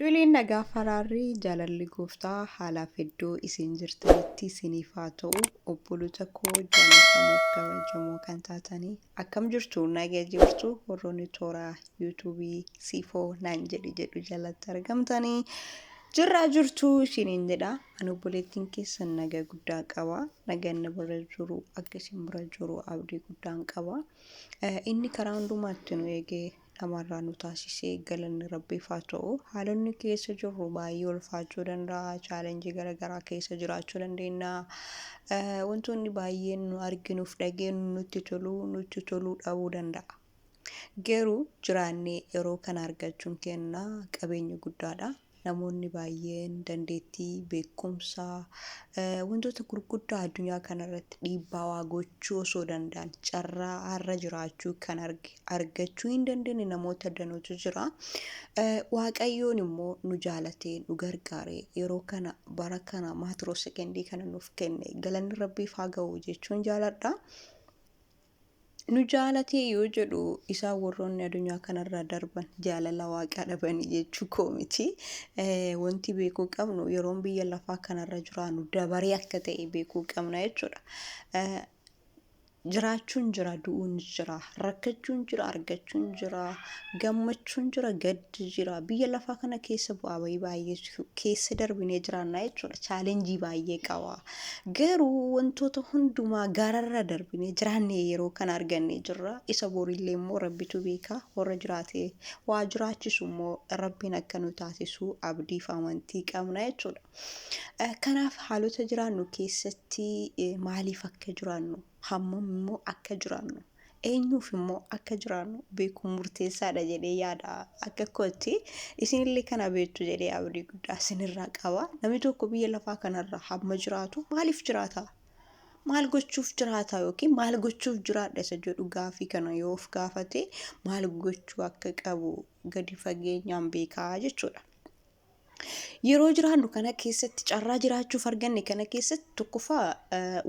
Ijoolleen nagaa faraarrii jaalalli gooftaa haalaaf iddoo isin jirtanitti isiniif haa ta'u obboloota koo jaalatamuuf kabajamoo kan taatanii akkam jirtu nagaa jirtu warroonni toora yuutuubii siifoo naan jedhu jalatti argamtanii jirraa jirtu ishiniin jedha. Ani obboleettiin keessan nagaa guddaa qaba. Nagaan na bira jiru akka isin bira jiru abdii guddaan qaba. Inni karaa hundumaatti nu eegee namarraa nu taasisee galanni rabbiif haa ta'u. Haalonni keessa jirru baay'ee ulfaachuu danda'a. Chaalenjii garaagaraa keessa jiraachuu dandeenya. Wantoonni baay'een nu arginuuf dhageenyu nutti toluu dhabuu danda'a. Garuu jiraannee yeroo kana argachuun keenya qabeenya guddaadha. Namoonni baay'een dandeettii beekumsa wantoota gurguddaa addunyaa kanarratti dhiibbaa waa gochuu osoo danda'an carraa har'a jiraachuu kan argachuu hin dandeenye namoota danuutu jira. Waaqayyoon immoo nu jaalatee nu gargaaree yeroo kana bara kana maatiroo sekendii kana nuuf kenne galanni rabbiif haa ga'u jechuun jaaladha. Nu jaalatee yoo jedhu isaa warroonni addunyaa kanarra darban jaalala waaqaa dhabanii jechuu koo miti. Wanti beekuu qabnu yeroon biyya lafaa kanarra jiraannu dabaree akka ta'e beekuu qabna jechuudha. Jiraachuun jira, du'uun jira, rakkachuun jira, argachuun jira, gammachuun jira, gaddi jira. Biyya lafaa kana keessa bu'aa baay'ee keessa darbinee jiraanna jechuudha. Chaalenjii baay'ee qaba. Garuu wantoota hundumaa gaararra darbinee jiraannee yeroo kana argannee jirra. Isa borillee immoo rabbitu beeka. Warra jiraatee waa jiraachisu immoo rabbiin akka nu taasisu abdiif amantii qabna jechuudha. Kanaaf haalota jiraannu keessatti maaliif akka jiraannu hammam immoo akka jiraannu eenyuuf immoo akka jiraannu beekuun murteessaadha jedhee yaada. Akka kootti isinillee kana beektu jedhee abdii guddaa isinirraa qaba. Namni tokko biyya lafaa kanarra hamma jiraatu maaliif jiraata? Maal gochuuf jiraata yookiin maal gochuuf jiraadha isa jedhu gaafii kana yoo of gaafate maal gochuu akka qabu gadi fageenyaan beekaa jechuudha. Yeroo jiraannu kana keessatti carraa jiraachuuf arganne kana keessatti tokkoffaa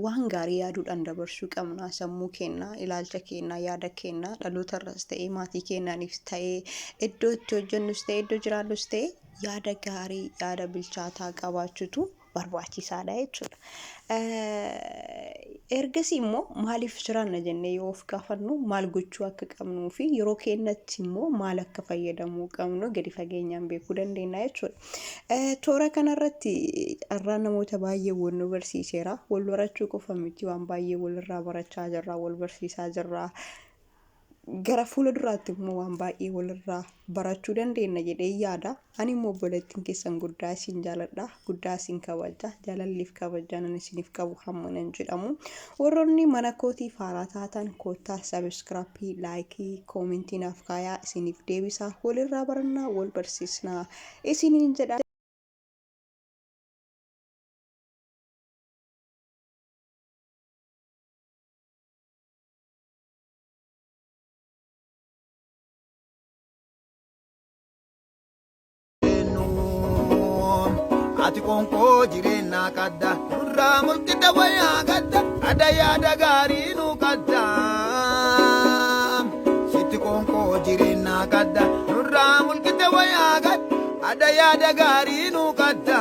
waan gaarii yaaduudhaan dabarsuu qabna. Sammuu keenya, ilaalcha keenya, yaada keenya dhalootarras ta'ee maatii keenyaaniif ta'ee iddoo itti hojjennus ta'ee iddoo jiraannus ta'ee yaada gaarii, yaada bilchaataa qabaachuutu barbaachisaadha jechuudha. Ergasii immoo maaliif jiraanna jennee yoo of gaafannu maal gochuu akka qabnuu fi yeroo keenyatti immoo maal akka fayyadamuu qabnu gadi fageenyaan beekuu dandeenya jechuudha. Toora kanarratti har'a namoota baay'ee wal nu barsiiseera. Wal barachuu qofa miti waan baay'ee walirraa barachaa jirra, wal barsiisaa jirra. Gara fuulduraatti immoo waan baay'ee walirraa barachuu dandeenya jedhee yaada. Ani immoo obboleettiin keessan guddaa isin jaaladha, guddaa isin kabaja. Jaalalliif kabajaan ani isiniif qabu hamma nan jedhamu. Warroonni mana kootiif haaraa taatan koottaa sabiskiraapii, laayikii, koomentii naaf kaayaa isiniif deebisaa. Walirraa barannaa, wal barsiisnaa isiniin jedha. Ati konko jireenya kadda nurraa mul'ita wayyaa kadda adda yaada gaarii nu kadda. Sitti konko jireenya kadda nurraa mul'ita wayyaa kadda adda yaada gaarii nu kadda.